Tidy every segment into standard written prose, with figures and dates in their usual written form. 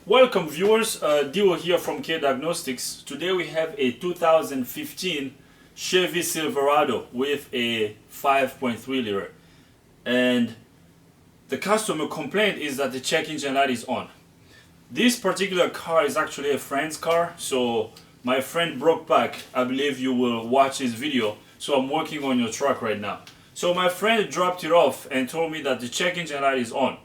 Welcome viewers, Dio here from K Diagnostics. Today we have a 2015 Chevy Silverado with a 5.3 liter, and the customer complaint is that the check engine light is on. This particular car is actually a friend's car, so my friend broke back. I believe you will watch this video, so I'm working on your truck right now. So my friend dropped it off and told me that the check engine light is on.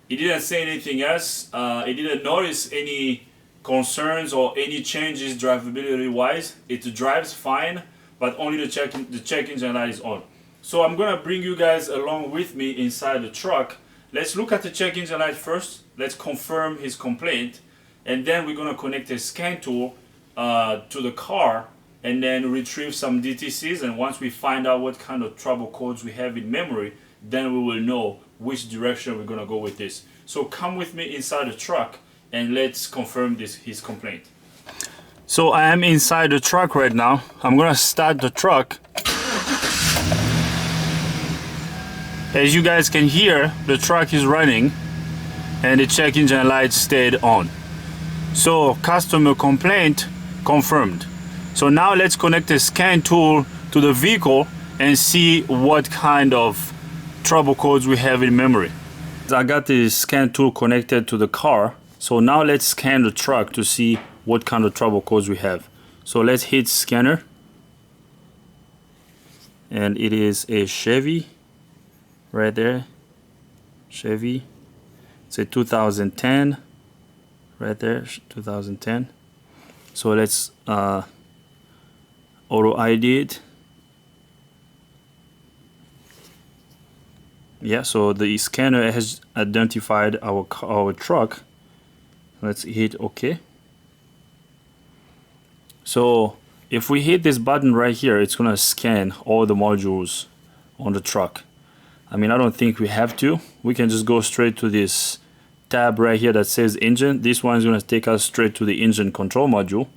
He didn't say anything else. He didn't notice any concerns or any changes drivability wise. It drives fine, but only the check engine light is on. So I'm gonna bring you guys along with me inside the truck. Let's look at the check engine light first. Let's confirm his complaint, and then we're gonna connect a scan tool to the car and then retrieve some DTCs. And once we find out what kind of trouble codes we have in memory, then we will know which direction we're gonna go with this. So come with me inside the truck and let's confirm his complaint. So I am inside the truck right now. I'm gonna start the truck. As you guys can hear, the truck is running and the check engine light stayed on. So customer complaint confirmed. So now let's connect the scan tool to the vehicle and see what kind of trouble codes we have in memory. I got the scan tool connected to the car, so now let's scan the truck to see what kind of trouble codes we have. So let's hit scanner, and it is a Chevy right there. Chevy, it's a 2010 right there, 2010. So let's auto ID it. Yeah, so the scanner has identified our truck. Let's hit OK. So if we hit this button right here, it's gonna scan all the modules on the truck. I mean, I don't think we have to. We can just go straight to this tab right here that says engine. This one is gonna take us straight to the engine control module.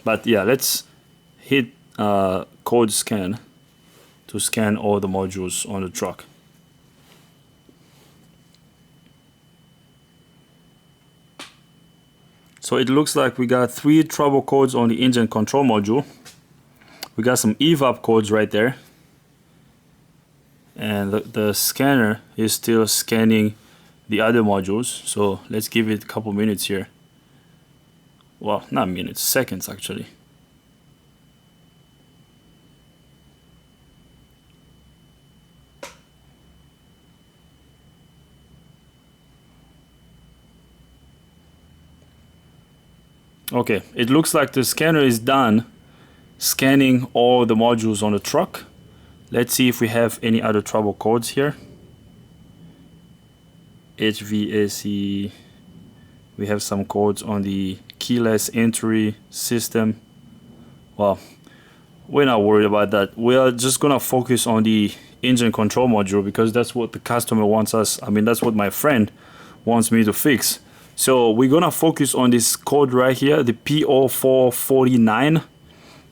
But yeah, let's hit code scan to scan all the modules on the truck. So it looks like we got 3 trouble codes on the engine control module. We got some EVAP codes right there. And the scanner is still scanning the other modules. So let's give it a couple minutes here. Well, not minutes, seconds actually. Okay, it looks like the scanner is done scanning all the modules on the truck. Let's see if we have any other trouble codes here. HVAC, we have some codes on the keyless entry system. Well, we're not worried about that. We are just gonna focus on the engine control module because that's what the customer wants us, I mean that's what my friend wants me to fix. So we're gonna focus on this code right here, the P0449,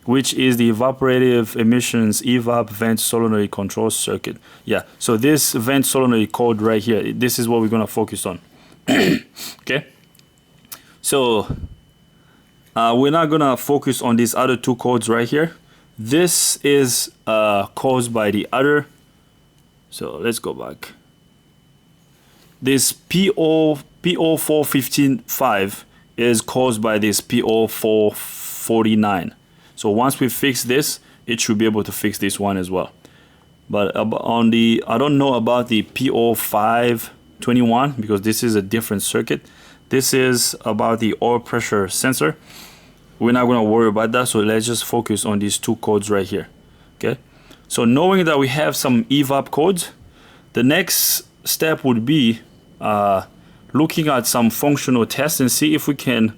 which is the evaporative emissions EVAP vent solenoid control circuit. Yeah, so this vent solenoid code right here, this is what we're gonna focus on. Okay, so we're not gonna focus on these other 2 codes right here. This is caused by the other. So let's go back. This P0455 is caused by this P0449. So once we fix this, it should be able to fix this one as well. But on the, I don't know about the P0521 because this is a different circuit. This is about the oil pressure sensor. We're not going to worry about that, so let's just focus on these 2 codes right here. Okay, so knowing that we have some EVAP codes, the next step would be looking at some functional tests and see if we can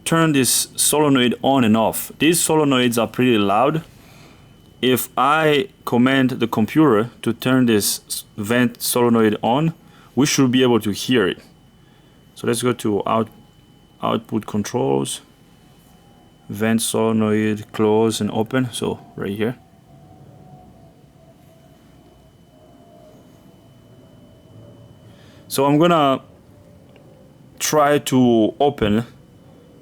turn this solenoid on and off. These solenoids are pretty loud. If I command the computer to turn this vent solenoid on, we should be able to hear it. So let's go to output controls, vent solenoid, close and open. So right here. So I'm gonna try to open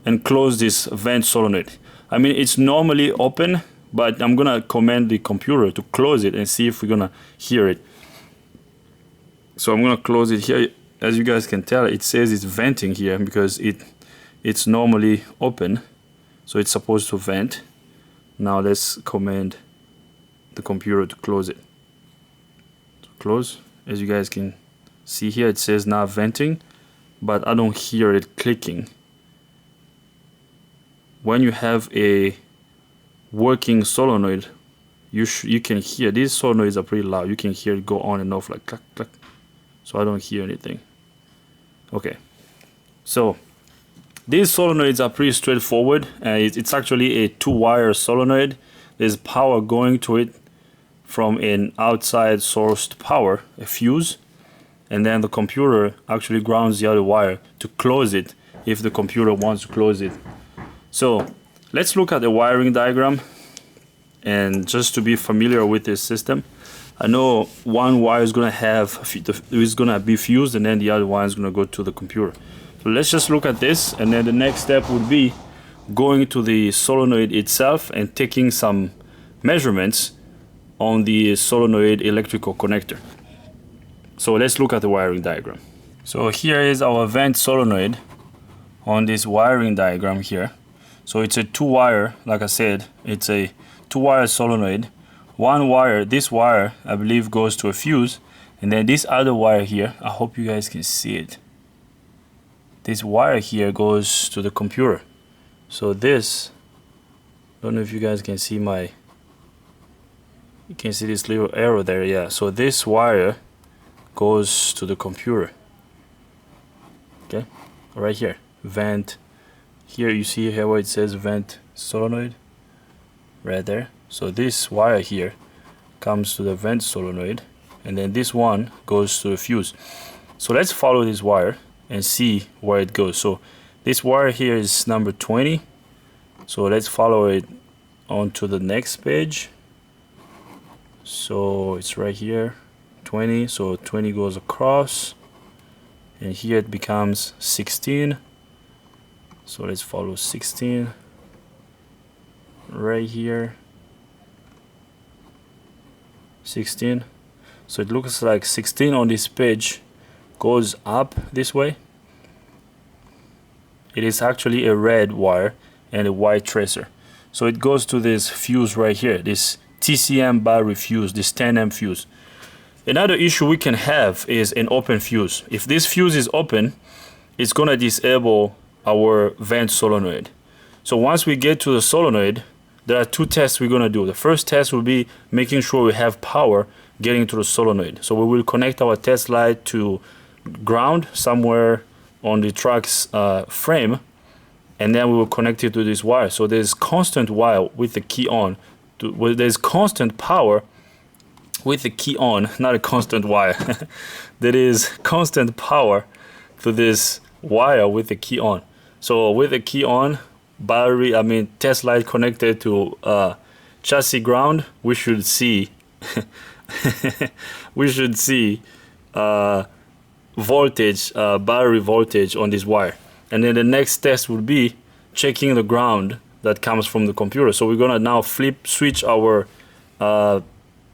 and close this vent solenoid. I mean, it's normally open, but I'm gonna command the computer to close it and see if we're gonna hear it. So I'm gonna close it here. As you guys can tell, it says it's venting here because it's normally open, so it's supposed to vent. Now let's command the computer to close it. So close. As you guys can see here, it says now venting, but I don't hear it clicking. When you have a working solenoid, you can hear, these solenoids are pretty loud, you can hear it go on and off like clack clack. So I don't hear anything. Okay, so these solenoids are pretty straightforward. It's actually a 2-wire solenoid. There's power going to it from an outside sourced power, a fuse, and then the computer actually grounds the other wire to close it if the computer wants to close it. So let's look at the wiring diagram, and just to be familiar with this system, I know one wire is gonna be fused, and then the other one is gonna go to the computer. So let's just look at this, and then the next step would be going to the solenoid itself and taking some measurements on the solenoid electrical connector. So let's look at the wiring diagram. So here is our vent solenoid on this wiring diagram here. So it's a 2-wire, like I said, it's a 2-wire solenoid. One wire, this wire, I believe goes to a fuse, and then this other wire here, I hope you guys can see it. This wire here goes to the computer. So this, I don't know if you guys can see you can see this little arrow there, yeah. So this wire goes to the computer. Okay, right here, vent. Here you see here where it says vent solenoid, right there. So this wire here comes to the vent solenoid, and then this one goes to the fuse. So let's follow this wire and see where it goes. So this wire here is number 20. So let's follow it on to the next page. So it's right here, 20. So 20 goes across, and here it becomes 16. So let's follow 16 right here. 16. So it looks like 16 on this page goes up this way. It is actually a red wire and a white tracer. So it goes to this fuse right here, this TCM battery fuse, this 10M fuse. Another issue we can have is an open fuse. If this fuse is open, it's gonna disable our vent solenoid. So once we get to the solenoid, there are 2 tests we're going to do. The first test will be making sure we have power getting to the solenoid. So we will connect our test light to ground somewhere on the truck's frame, and then we will connect it to this wire. So there's constant wire with the key on. There's constant power with the key on, not a constant wire. There is constant power to this wire with the key on. So with the key on, test light connected to chassis ground, we should see voltage, battery voltage on this wire. And then the next test would be checking the ground that comes from the computer. So we're gonna now switch our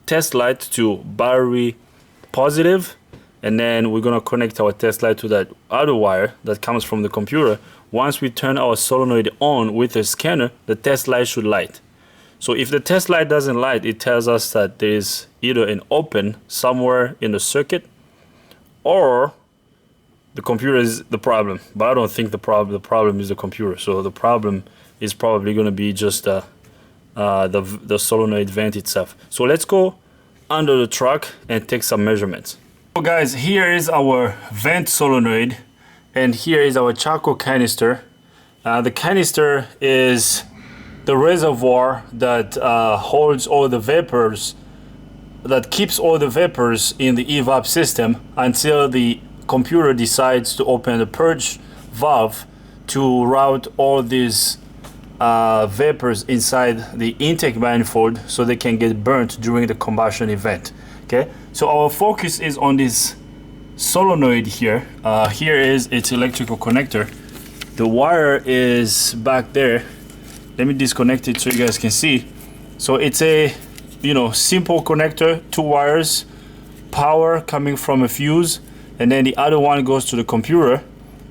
test light to battery positive, and then we're gonna connect our test light to that other wire that comes from the computer. Once we turn our solenoid on with the scanner, the test light should light. So if the test light doesn't light, it tells us that there is either an open somewhere in the circuit, or the computer is the problem. But I don't think the problem is the computer. So the problem is probably going to be just the solenoid vent itself. So let's go under the truck and take some measurements. So guys, here is our vent solenoid, and here is our charcoal canister. The canister is the reservoir that holds all the vapors, that keeps all the vapors in the EVAP system until the computer decides to open the purge valve to route all these vapors inside the intake manifold so they can get burnt during the combustion event. Okay, so our focus is on this solenoid here. Here is its electrical connector. The wire is back there. Let me disconnect it so you guys can see. So it's a, you know, simple connector, 2 wires, power coming from a fuse, and then the other one goes to the computer.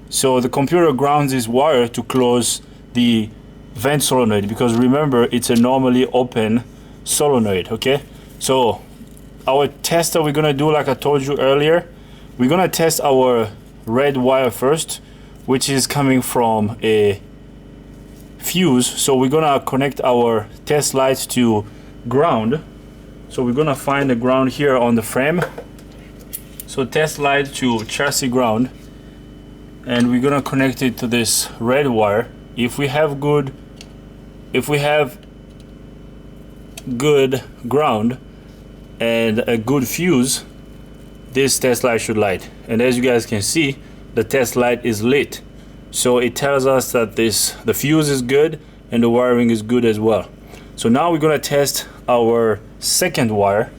So the computer grounds this wire to close the vent solenoid, because remember, it's a normally open solenoid. Okay, so our test that we're gonna do, like I told you earlier, we're gonna test our red wire first, which is coming from a fuse. So we're gonna connect our test light to ground. So we're gonna find the ground here on the frame. So test light to chassis ground, and we're gonna connect it to this red wire. If we have good ground and a good fuse, this test light should light. And as you guys can see, the test light is lit. So it tells us that the fuse is good and the wiring is good as well. So now we're gonna test our second wire,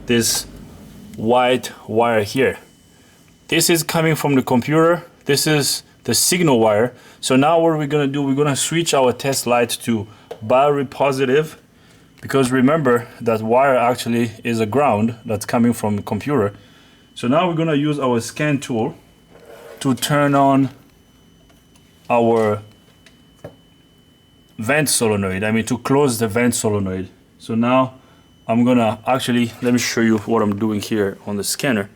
this white wire here. This is coming from the computer. This is the signal wire. So now what we're gonna do, we're gonna switch our test light to battery positive, because remember that wire actually is a ground that's coming from the computer. So now we're gonna use our scan tool to turn on our vent solenoid, to close the vent solenoid. So now I'm gonna actually, let me show you what I'm doing here on the scanner.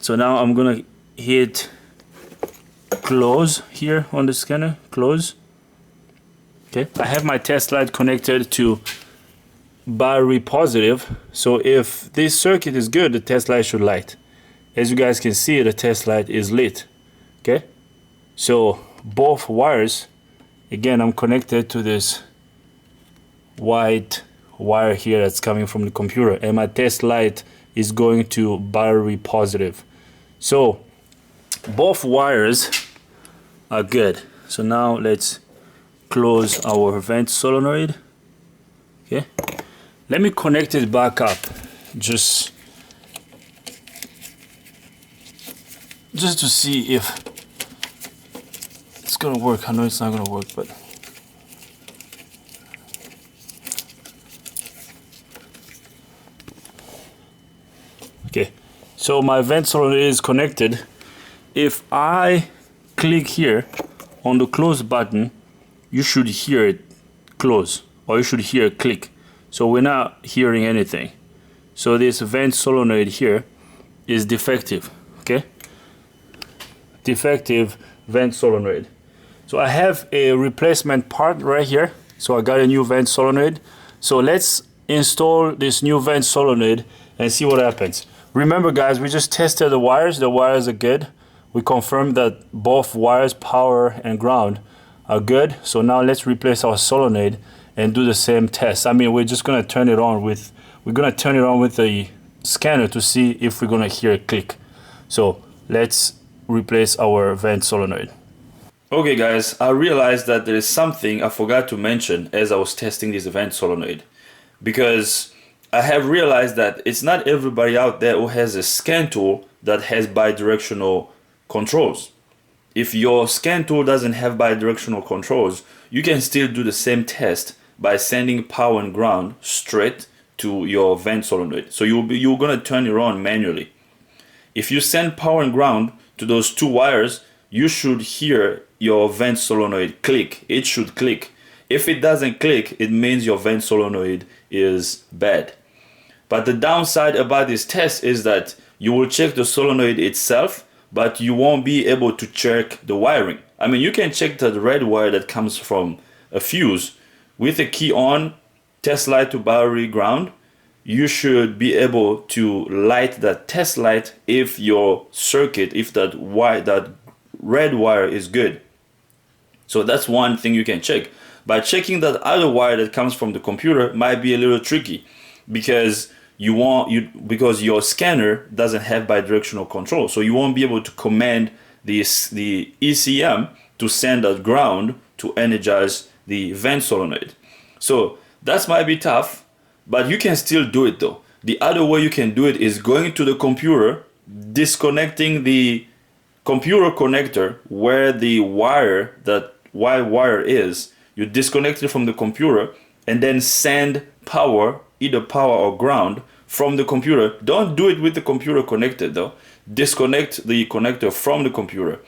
So now I'm gonna hit close here on the scanner, close. Okay, I have my test light connected to battery positive. So if this circuit is good, the test light should light. As you guys can see, the test light is lit. Okay, so both wires, again, I'm connected to this white wire here that's coming from the computer, and my test light is going to battery positive. So both wires are good. So now let's close our vent solenoid. Okay, let me connect it back up just to see if it's gonna work. I know it's not gonna work, but okay, so my vent solenoid is connected. If I click here on the close button, you should hear it close, or you should hear it click. So we're not hearing anything. So this vent solenoid here is defective. Okay, defective vent solenoid. So I have a replacement part right here. So I got a new vent solenoid. So let's install this new vent solenoid and see what happens. Remember guys, we just tested the wires. The wires are good. We confirmed that both wires, power and ground, are good. So now let's replace our solenoid and do the same test. We're just gonna turn it on with the scanner to see if we're gonna hear a click. So let's replace our vent solenoid. Okay guys, I realized that there is something I forgot to mention as I was testing this vent solenoid, because I have realized that it's not everybody out there who has a scan tool that has bidirectional controls. If your scan tool doesn't have bidirectional controls, you can still do the same test by sending power and ground straight to your vent solenoid. So you're gonna turn it on manually. If you send power and ground to those 2 wires, you should hear your vent solenoid click. It should click. If it doesn't click, it means your vent solenoid is bad. But the downside about this test is that you will check the solenoid itself, but you won't be able to check the wiring. You can check the red wire that comes from a fuse. With the key on, test light to battery ground, you should be able to light that test light if your circuit, if that red wire is good. So that's one thing you can check. But checking that other wire that comes from the computer might be a little tricky, because because your scanner doesn't have bidirectional control. So you won't be able to command the ECM to send that ground to energize the vent solenoid. So that might be tough, but you can still do it though. The other way you can do it is going to the computer disconnecting the computer connector where the wire, that white wire is. You disconnect it from the computer and then send power, either power or ground, from the computer. Don't do it with the computer connected though. Disconnect the connector from the computer.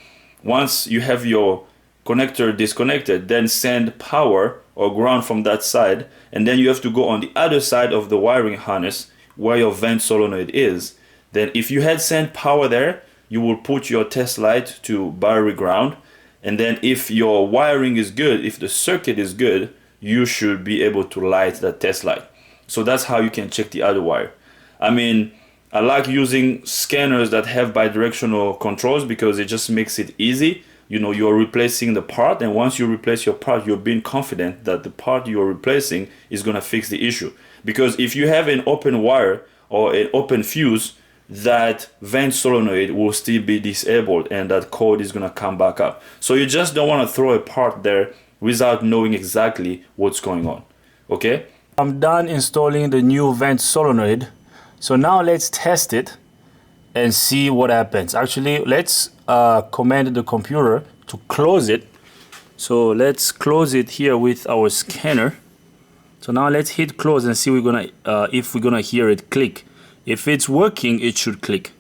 Once you have your connector disconnected, then send power or ground from that side, and then you have to go on the other side of the wiring harness where your vent solenoid is. Then if you had sent power there, you will put your test light to battery ground, and then if your wiring is good, if the circuit is good, you should be able to light that test light. So that's how you can check the other wire. I mean, I like using scanners that have bidirectional controls because it just makes it easy. You know, you're replacing the part, and once you replace your part, you're being confident that the part you're replacing is going to fix the issue. Because if you have an open wire or an open fuse, that vent solenoid will still be disabled and that code is going to come back up. So you just don't want to throw a part there without knowing exactly what's going on. Okay, I'm done installing the new vent solenoid. So now let's test it and see what happens. Actually, let's command the computer to close it. So let's close it here with our scanner. So now let's hit close and see if we're gonna hear it click. If it's working, it should click.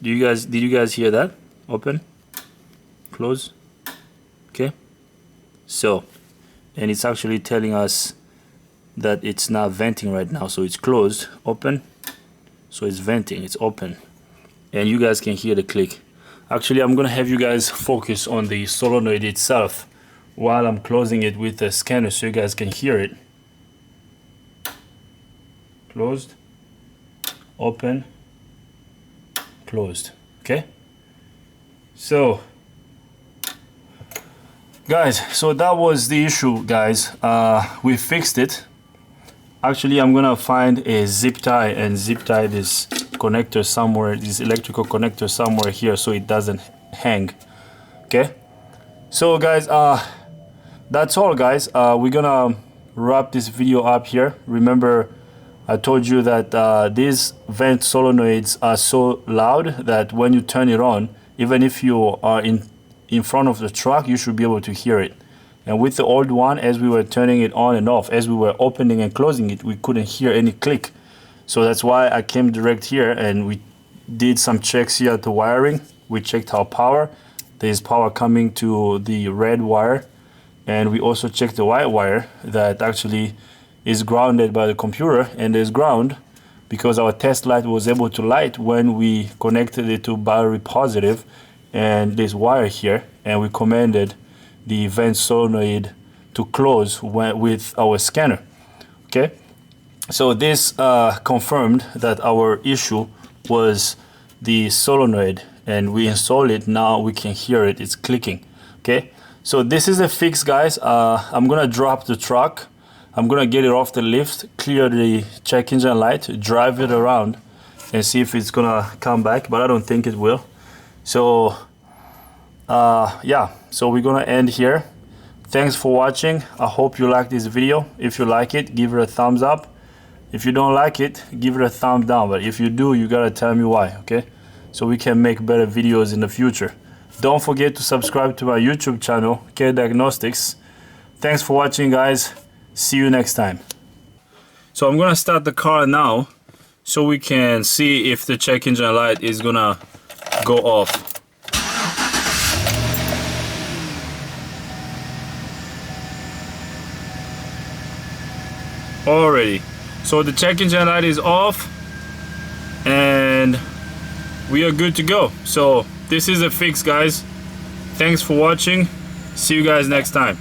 Did you guys hear that? Open, close. Okay. So, and it's actually telling us that it's not venting right now, so it's closed. Open, so it's venting, it's open, and you guys can hear the click. Actually, I'm gonna have you guys focus on the solenoid itself while I'm closing it with the scanner so you guys can hear it. Closed, open, closed. Okay, so guys, so that was the issue, guys. We fixed it. Actually, I'm gonna find a zip tie and zip tie this connector somewhere, this electrical connector somewhere here, so it doesn't hang. Okay, so guys, that's all, guys. We're gonna wrap this video up here. Remember, I told you that these vent solenoids are so loud that when you turn it on, even if you are in front of the truck, you should be able to hear it. And with the old one, as we were turning it on and off, as we were opening and closing it, we couldn't hear any click. So that's why I came direct here and we did some checks here at the wiring. We checked our power. There's power coming to the red wire. And we also checked the white wire that actually is grounded by the computer, and there's ground because our test light was able to light when we connected it to battery positive and this wire here, and we commanded the vent solenoid to close with our scanner. Okay, so this confirmed that our issue was the solenoid, and we installed it. Now we can hear it, it's clicking. Okay, so this is a fix, guys. I'm gonna drop the truck, I'm gonna get it off the lift, clear the check engine light, drive it around and see if it's gonna come back, but I don't think it will. So yeah, so we're gonna end here. Thanks for watching. I hope you like this video. If you like it, give it a thumbs up. If you don't like it, give it a thumb down. But if you do, you gotta tell me why, okay? So we can make better videos in the future. Don't forget to subscribe to my YouTube channel, K Diagnostics. Thanks for watching, guys. See you next time. So I'm gonna start the car now so we can see if the check engine light is gonna go off. Already, so the check engine light is off and we are good to go. So this is a fix, guys. Thanks for watching. See you guys next time.